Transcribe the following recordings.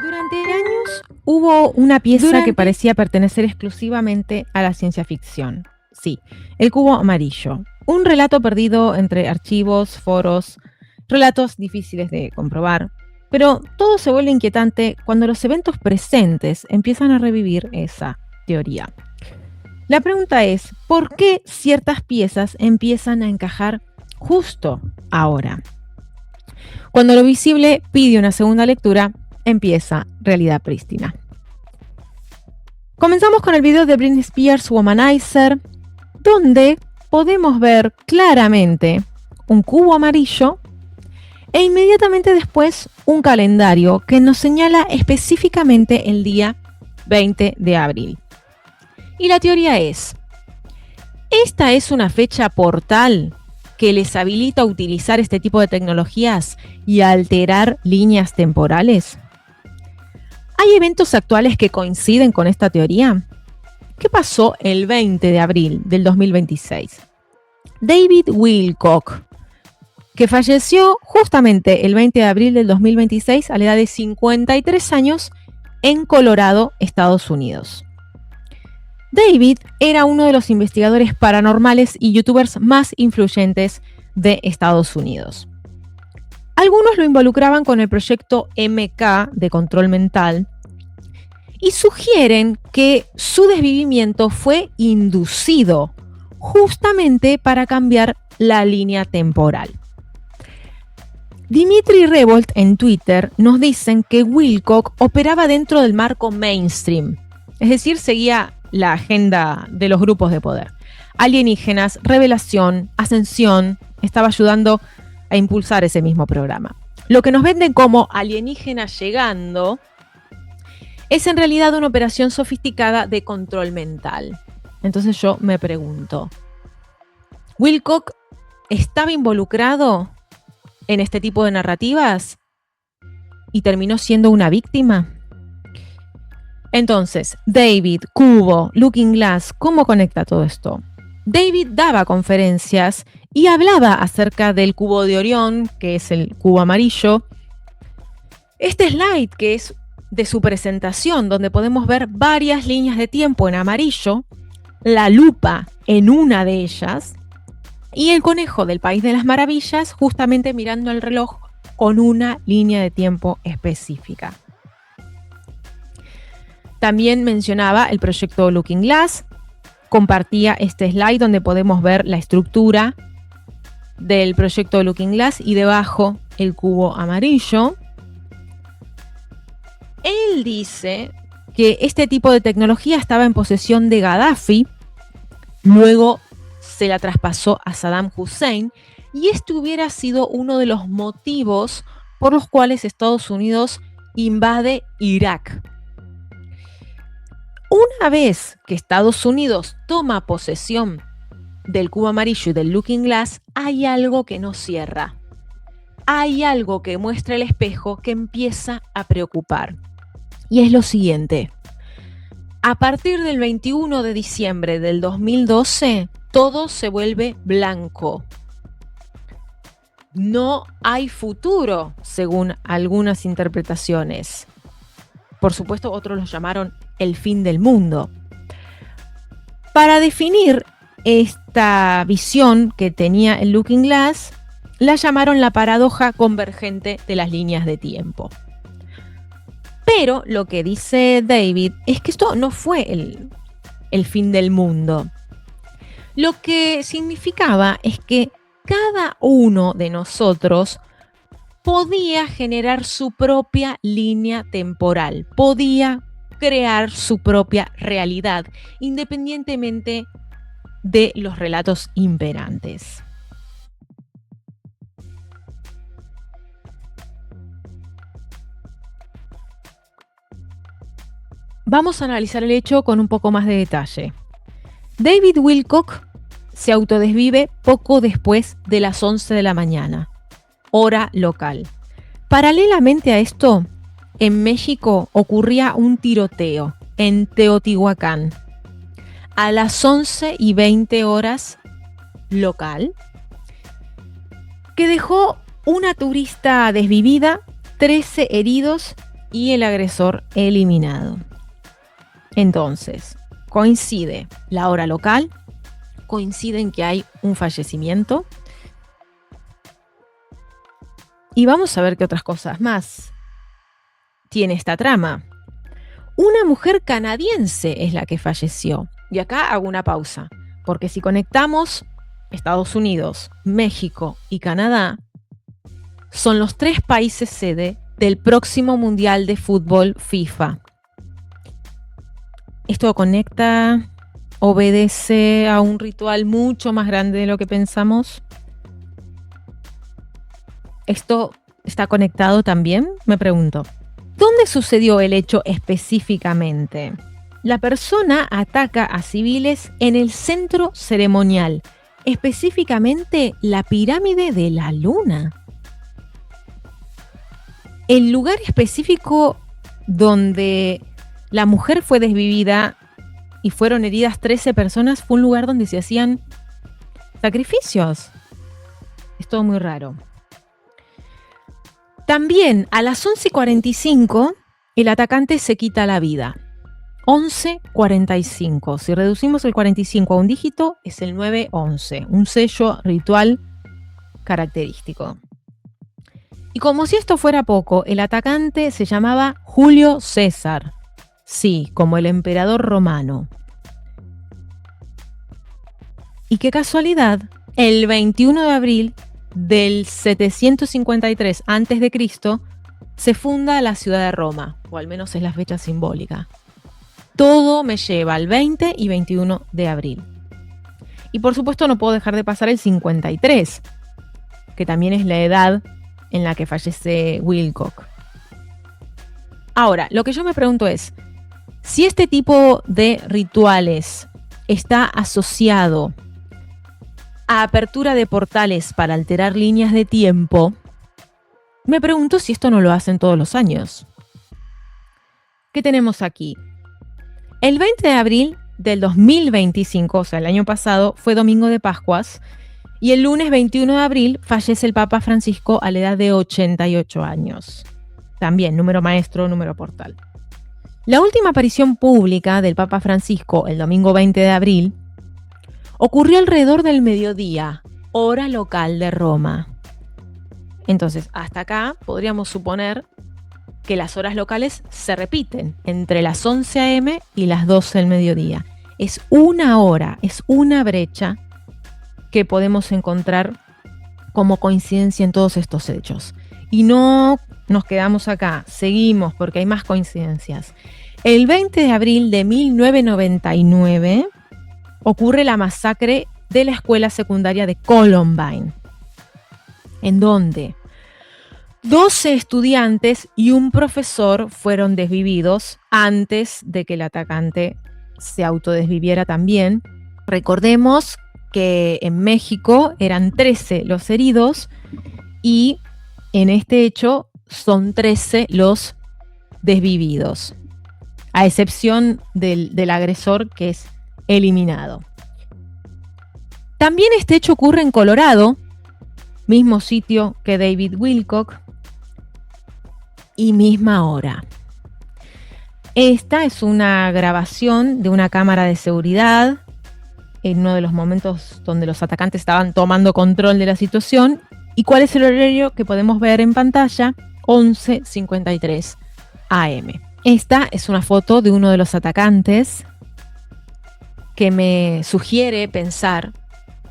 Durante años hubo una pieza que parecía pertenecer exclusivamente a la ciencia ficción. Sí, el cubo amarillo. Un relato perdido entre archivos, foros, relatos difíciles de comprobar. Pero todo se vuelve inquietante cuando los eventos presentes empiezan a revivir esa teoría. La pregunta es, ¿por qué ciertas piezas empiezan a encajar justo ahora? Cuando lo visible pide una segunda lectura, empieza Realidad Prístina. Comenzamos con el video de Britney Spears Womanizer, donde podemos ver claramente un cubo amarillo e inmediatamente después un calendario que nos señala específicamente el día 20 de abril. Y la teoría es, ¿esta es una fecha portal que les habilita a utilizar este tipo de tecnologías y a alterar líneas temporales? ¿Hay eventos actuales que coinciden con esta teoría? ¿Qué pasó el 20 de abril del 2026? David Wilcock, que falleció justamente el 20 de abril del 2026 a la edad de 53 años en Colorado, Estados Unidos. David era uno de los investigadores paranormales y youtubers más influyentes de Estados Unidos. Algunos lo involucraban con el proyecto MK de control mental y sugieren que su desvivimiento fue inducido justamente para cambiar la línea temporal. Dimitri Revolt en Twitter nos dicen que Wilcock operaba dentro del marco mainstream, es decir, seguía la agenda de los grupos de poder. Alienígenas, revelación, ascensión, estaba ayudando a impulsar ese mismo programa. Lo que nos venden como alienígena llegando es en realidad una operación sofisticada de control mental. Entonces yo me pregunto, ¿Wilcock estaba involucrado en este tipo de narrativas y terminó siendo una víctima? Entonces, David, cubo, Looking Glass, ¿cómo conecta todo esto? David daba conferencias y hablaba acerca del cubo de Orión, que es el cubo amarillo. Este slide, que es de su presentación, donde podemos ver varias líneas de tiempo en amarillo, la lupa en una de ellas, y el conejo del País de las Maravillas justamente mirando el reloj con una línea de tiempo específica. También mencionaba el proyecto Looking Glass, compartía este slide donde podemos ver la estructura del proyecto Looking Glass y debajo el cubo amarillo. Él dice que este tipo de tecnología estaba en posesión de Gaddafi, luego se la traspasó a Saddam Hussein y este hubiera sido uno de los motivos por los cuales Estados Unidos invade Irak. Una vez que Estados Unidos toma posesión del cubo amarillo y del Looking Glass, hay algo que no cierra. Hay algo que muestra el espejo que empieza a preocupar. Y es lo siguiente. A partir del 21 de diciembre del 2012, todo se vuelve blanco. No hay futuro, según algunas interpretaciones. Por supuesto, otros lo llamaron el fin del mundo. Para definir esta visión que tenía el Looking Glass, la llamaron la paradoja convergente de las líneas de tiempo. Pero lo que dice David es que esto no fue el fin del mundo. Lo que significaba es que cada uno de nosotros podía generar su propia línea temporal, podía crear su propia realidad, independientemente de los relatos imperantes. Vamos a analizar el hecho con un poco más de detalle. David Wilcock se autodesvive poco después de las 11 de la mañana, hora local. Paralelamente a esto, en México ocurría un tiroteo en Teotihuacán a las 11:20 horas local, que dejó una turista desvivida, 13 heridos y el agresor eliminado. Entonces, coincide la hora local, coincide en que hay un fallecimiento. Y vamos a ver qué otras cosas más tiene esta trama. Una mujer canadiense es la que falleció. Y acá hago una pausa, porque si conectamos Estados Unidos, México y Canadá, son los 3 países sede del próximo Mundial de Fútbol FIFA. Esto conecta, obedece a un ritual mucho más grande de lo que pensamos. ¿Esto está conectado también? Me pregunto. ¿Dónde sucedió el hecho específicamente? La persona ataca a civiles en el centro ceremonial, específicamente la pirámide de la Luna. El lugar específico donde la mujer fue desvivida y fueron heridas 13 personas fue un lugar donde se hacían sacrificios. Es todo muy raro. También a las 11:45 el atacante se quita la vida. 11:45. Si reducimos el 45 a un dígito, es el 911, un sello ritual característico. Y como si esto fuera poco, el atacante se llamaba Julio César. Sí, como el emperador romano. Y qué casualidad, el 21 de abril del 753 a.C. se funda la ciudad de Roma, o al menos es la fecha simbólica. Todo me lleva al 20 y 21 de abril. Y por supuesto no puedo dejar de pasar el 53, que también es la edad en la que fallece Wilcock. Ahora, lo que yo me pregunto es, si este tipo de rituales está asociado a apertura de portales para alterar líneas de tiempo, me pregunto si esto no lo hacen todos los años. ¿Qué tenemos aquí? El 20 de abril del 2025, o sea, el año pasado, fue domingo de Pascuas, y el lunes 21 de abril fallece el Papa Francisco a la edad de 88 años. También número maestro, número portal. La última aparición pública del Papa Francisco, el domingo 20 de abril, ocurrió alrededor del mediodía, hora local de Roma. Entonces, hasta acá podríamos suponer que las horas locales se repiten entre las 11 a.m. y las 12 del mediodía. Es una hora, es una brecha que podemos encontrar como coincidencia en todos estos hechos. Y no nos quedamos acá, seguimos porque hay más coincidencias. El 20 de abril de 1999 ocurre la masacre de la escuela secundaria de Columbine, en donde 12 estudiantes y un profesor fueron desvividos antes de que el atacante se autodesviviera también. Recordemos que en México eran 13 los heridos y en este hecho son 13 los desvividos, a excepción del agresor, que es eliminado. También este hecho ocurre en Colorado, mismo sitio que David Wilcock y misma hora. Esta es una grabación de una cámara de seguridad en uno de los momentos donde los atacantes estaban tomando control de la situación. ¿Y cuál es el horario que podemos ver en pantalla? 11:53 a.m. Esta es una foto de uno de los atacantes que me sugiere pensar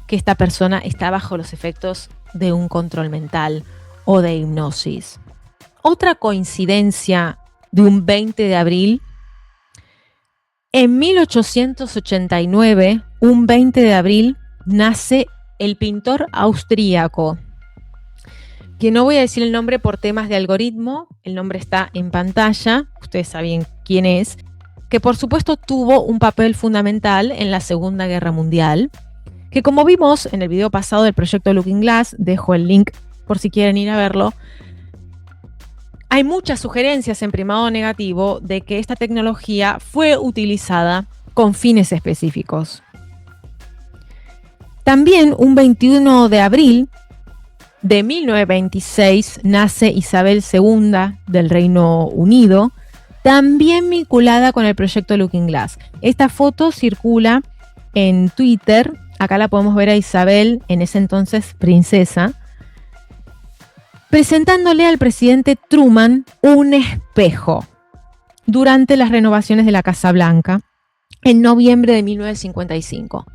que esta persona está bajo los efectos de un control mental o de hipnosis. Otra coincidencia de un 20 de abril. En 1889, un 20 de abril, nace el pintor austríaco, que no voy a decir el nombre por temas de algoritmo, el nombre está en pantalla, ustedes saben quién es, que por supuesto tuvo un papel fundamental en la Segunda Guerra Mundial, que como vimos en el video pasado del proyecto Looking Glass, dejo el link por si quieren ir a verlo, hay muchas sugerencias en primado negativo de que esta tecnología fue utilizada con fines específicos. También un 21 de abril de 1926 nace Isabel II del Reino Unido, también vinculada con el proyecto Looking Glass. Esta foto circula en Twitter. Acá la podemos ver a Isabel, en ese entonces princesa, presentándole al presidente Truman un espejo durante las renovaciones de la Casa Blanca en noviembre de 1955.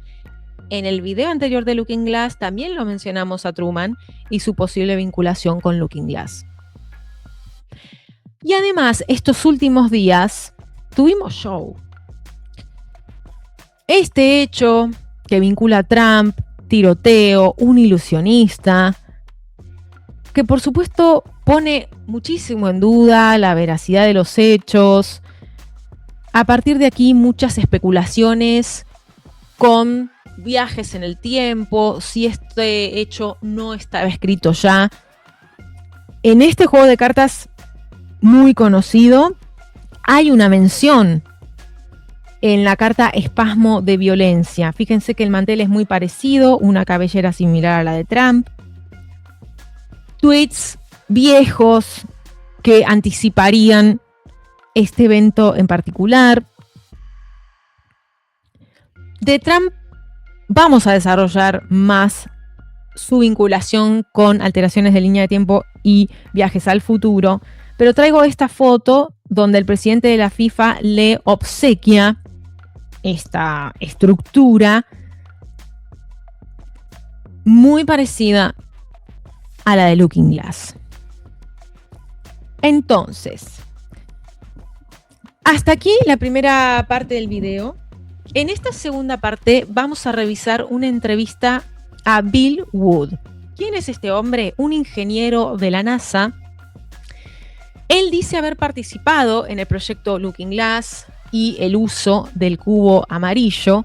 En el video anterior de Looking Glass también lo mencionamos a Truman y su posible vinculación con Looking Glass. Y además, estos últimos días tuvimos show. Este hecho que vincula a Trump, tiroteo, un ilusionista, que por supuesto pone muchísimo en duda la veracidad de los hechos. A partir de aquí, muchas especulaciones con viajes en el tiempo, si este hecho no estaba escrito ya. En este juego de cartas muy conocido, hay una mención en la carta espasmo de violencia. Fíjense que el mantel es muy parecido, una cabellera similar a la de Trump. Tweets viejos que anticiparían este evento en particular. De Trump vamos a desarrollar más su vinculación con alteraciones de línea de tiempo y viajes al futuro, pero traigo esta foto donde el presidente de la FIFA le obsequia esta estructura muy parecida a la de Looking Glass. Entonces, hasta aquí la primera parte del video. En esta segunda parte vamos a revisar una entrevista a Bill Wood. ¿Quién es este hombre? Un ingeniero de la NASA. Él dice haber participado en el proyecto Looking Glass y el uso del cubo amarillo.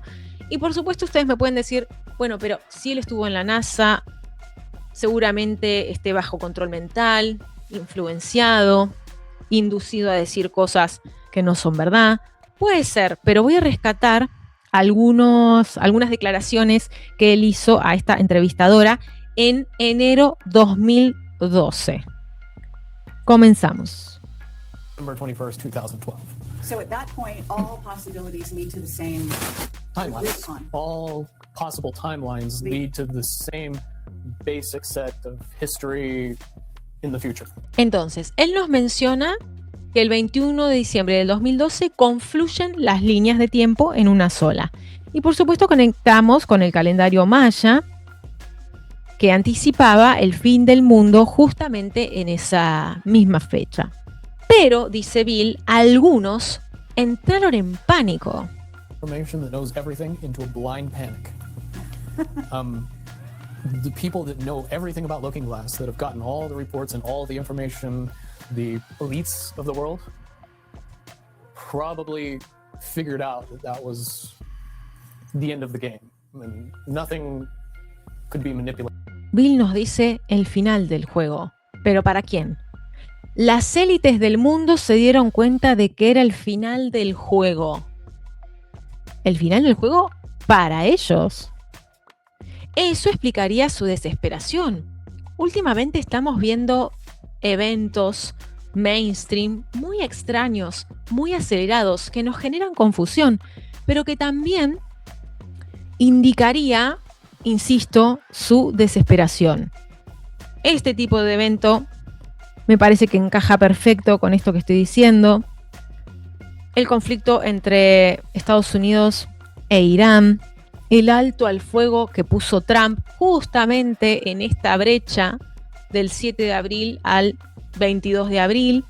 Y por supuesto ustedes me pueden decir, bueno, pero si él estuvo en la NASA, seguramente esté bajo control mental, influenciado, inducido a decir cosas que no son verdad. Puede ser, pero voy a rescatar algunas declaraciones que él hizo a esta entrevistadora en enero 2012. Comenzamos. November 21st, 2012. So at that point, all possibilities lead to the same Timelines. All possible timelines lead to the same basic set of history in the future. Entonces, él nos menciona que el 21 de diciembre del 2012 confluyen las líneas de tiempo en una sola. Y por supuesto conectamos con el calendario maya, que anticipaba el fin del mundo justamente en esa misma fecha. Pero, dice Bill, algunos entraron en pánico. Information that knows everything into a blind panic. The people that know everything about Looking Glass, that have gotten all the reports and all the information, the elites of the world, probably figured out that that was the end of the game. I mean, nothing could be manipulated. Bill nos dice el final del juego. ¿Pero para quién? Las élites del mundo se dieron cuenta de que era el final del juego. ¿El final del juego para ellos? Eso explicaría su desesperación. Últimamente estamos viendo eventos mainstream muy extraños, muy acelerados, que nos generan confusión, pero que también indicaría, insisto, su desesperación. Este tipo de evento me parece que encaja perfecto con esto que estoy diciendo. El conflicto entre Estados Unidos e Irán, el alto al fuego que puso Trump justamente en esta brecha del 7 de abril al 22 de abril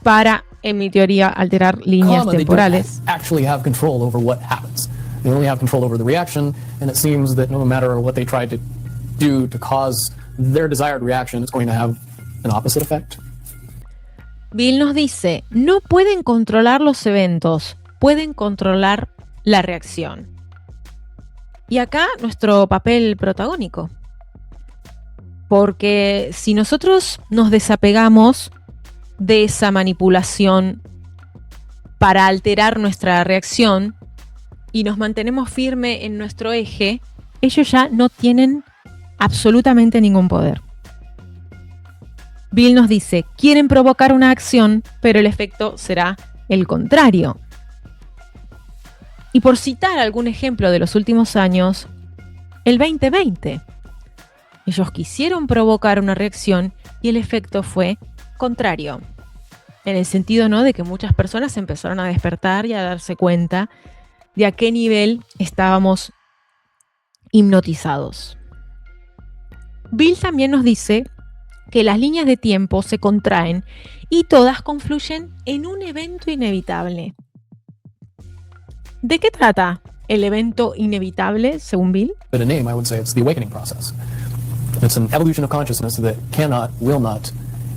para, en mi teoría, alterar líneas temporales. Actually have control over what happens. They only have control over the reaction, and it seems that no matter what they try to do to cause their desired reaction, it's going to have an opposite effect. Bill nos dice, no pueden controlar los eventos, pueden controlar la reacción. Y acá nuestro papel protagónico. Porque si nosotros nos desapegamos de esa manipulación para alterar nuestra reacción y nos mantenemos firme en nuestro eje, ellos ya no tienen absolutamente ningún poder. Bill nos dice, quieren provocar una acción, pero el efecto será el contrario. Y por citar algún ejemplo de los últimos años, el 2020. Ellos quisieron provocar una reacción y el efecto fue contrario. En el sentido, ¿no?, de que muchas personas empezaron a despertar y a darse cuenta de a qué nivel estábamos hipnotizados. Bill también nos dice que las líneas de tiempo se contraen y todas confluyen en un evento inevitable. ¿De qué trata el evento inevitable, según Bill? But a name, I would say it's the awakening process. It's an evolution of consciousness that cannot, will not,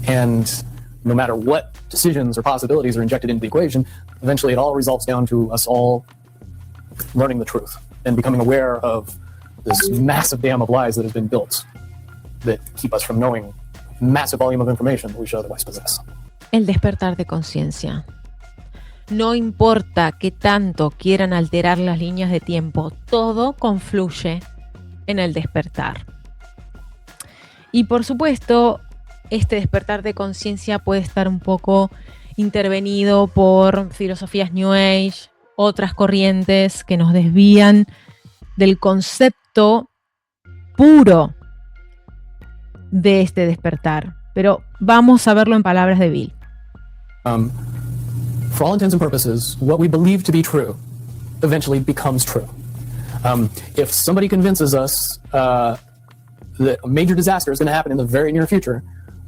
and no matter what decisions or possibilities are injected into the equation, eventually it all resolves down to us all learning the truth and becoming aware of this massive dam of lies that has been built that keep us from knowing massive volume of information that we should otherwise possess. El despertar de conciencia. No importa qué tanto quieran alterar las líneas de tiempo, todo confluye en el despertar. Y por supuesto, este despertar de conciencia puede estar un poco intervenido por filosofías New Age, otras corrientes que nos desvían del concepto puro de este despertar. Pero vamos a verlo en palabras de Bill. For all intents and purposes, what we believe to be true eventually becomes true. If somebody convinces us that a major disaster is going to happen in the very near future,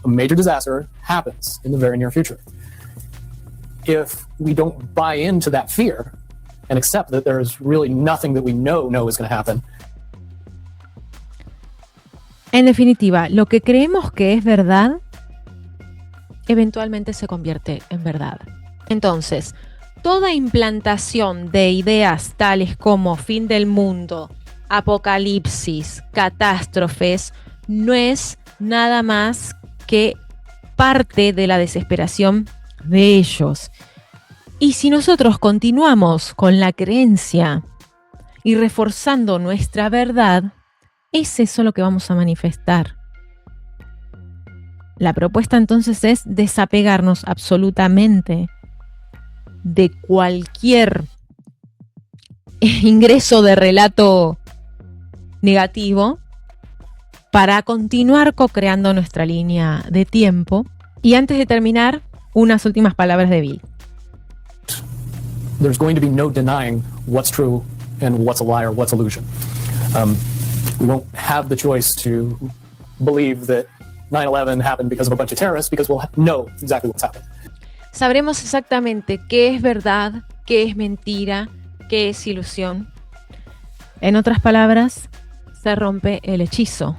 a major disaster happens in the very near future. If we don't buy into that fear and accept that there's really nothing that we know is going to happen. En definitiva, lo que creemos que es verdad, eventualmente se convierte en verdad. Entonces, toda implantación de ideas tales como fin del mundo, apocalipsis, catástrofes, no es nada más que parte de la desesperación de ellos. Y si nosotros continuamos con la creencia y reforzando nuestra verdad, es eso lo que vamos a manifestar. La propuesta entonces es desapegarnos absolutamente de cualquier ingreso de relato negativo para continuar co-creando nuestra línea de tiempo. Y antes de terminar, unas últimas palabras de Bill. There's going to be no denying what's true and what's a lie or what's illusion. We won't have the choice to believe that 9/11 happened because of a bunch of terrorists, because we'll know exactly what's happened. Sabremos exactamente qué es verdad, qué es mentira, qué es ilusión. En otras palabras, se rompe el hechizo.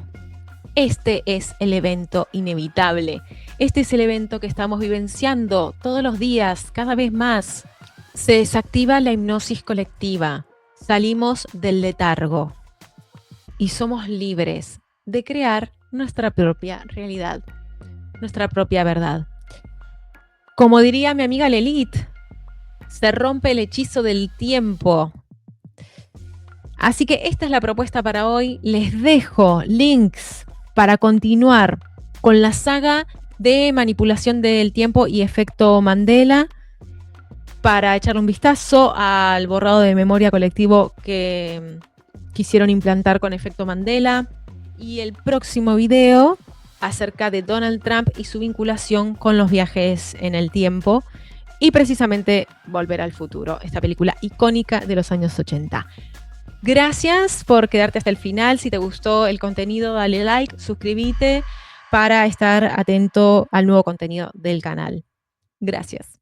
Este es el evento inevitable. Este es el evento que estamos vivenciando todos los días, cada vez más. Se desactiva la hipnosis colectiva. Salimos del letargo. Y somos libres de crear nuestra propia realidad, nuestra propia verdad. Como diría mi amiga Lilith, se rompe el hechizo del tiempo. Así que esta es la propuesta para hoy. Les dejo links para continuar con la saga de manipulación del tiempo y efecto Mandela, para echarle un vistazo al borrado de memoria colectivo que quisieron implantar con efecto Mandela, y el próximo video acerca de Donald Trump y su vinculación con los viajes en el tiempo y precisamente Volver al Futuro, esta película icónica de los años 80. Gracias por quedarte hasta el final. Si te gustó el contenido, dale like, suscríbete para estar atento al nuevo contenido del canal. Gracias.